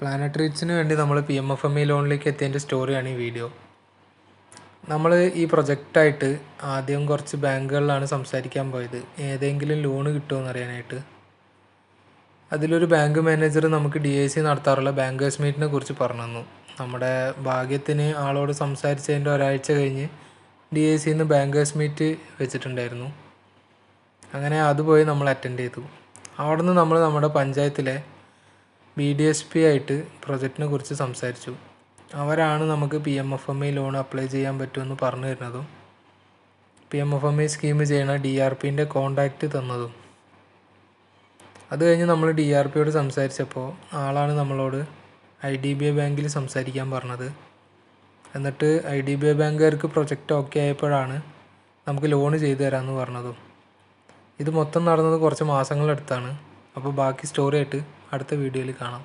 Planet റീച്ചിന് വേണ്ടി നമ്മൾ PMFME ലോണിലേക്ക് എത്തിയതിൻ്റെ സ്റ്റോറിയാണ് ഈ വീഡിയോ. നമ്മൾ ഈ പ്രൊജക്റ്റായിട്ട് ആദ്യം കുറച്ച് ബാങ്കുകളിലാണ് സംസാരിക്കാൻ പോയത്, ഏതെങ്കിലും ലോണ് കിട്ടുമോ എന്നറിയാനായിട്ട്. അതിലൊരു ബാങ്ക് മാനേജർ നമുക്ക് DIC നടത്താറുള്ള ബാങ്കേഴ്സ് മീറ്റിനെ കുറിച്ച് പറഞ്ഞു തന്നു. നമ്മുടെ ഭാഗ്യത്തിന് ആളോട് സംസാരിച്ചതിൻ്റെ ഒരാഴ്ച കഴിഞ്ഞ് DICന്ന് ബാങ്കേഴ്സ് മീറ്റ് വെച്ചിട്ടുണ്ടായിരുന്നു. അങ്ങനെ അതുപോയി നമ്മൾ അറ്റൻഡ് ചെയ്തു. അവിടെ നിന്ന് നമ്മൾ നമ്മുടെ പഞ്ചായത്തിലെ BDSP ആയിട്ട് പ്രൊജക്റ്റിനെ കുറിച്ച് സംസാരിച്ചു. അവരാണ് നമുക്ക് PMFME ലോൺ അപ്ലൈ ചെയ്യാൻ പറ്റുമെന്ന് പറഞ്ഞു തരുന്നതും PMFME സ്കീം ചെയ്യണ DRPൻ്റെ കോണ്ടാക്റ്റ് തന്നതും. അത് കഴിഞ്ഞ് നമ്മൾ DRPയോട് സംസാരിച്ചപ്പോൾ ആളാണ് നമ്മളോട് IDBI ബാങ്കിൽ സംസാരിക്കാൻ പറഞ്ഞത്. എന്നിട്ട് IDBI ബാങ്കുകാർക്ക് പ്രൊജക്റ്റ് ഓക്കെ ആയപ്പോഴാണ് നമുക്ക് ലോൺ ചെയ്തു തരാമെന്ന് പറഞ്ഞതും. ഇത് മൊത്തം നടന്നത് കുറച്ച് മാസങ്ങളെടുത്താണ്. അപ്പോൾ ബാക്കി സ്റ്റോറി ആയിട്ട് അടുത്ത വീഡിയോയിൽ കാണാം.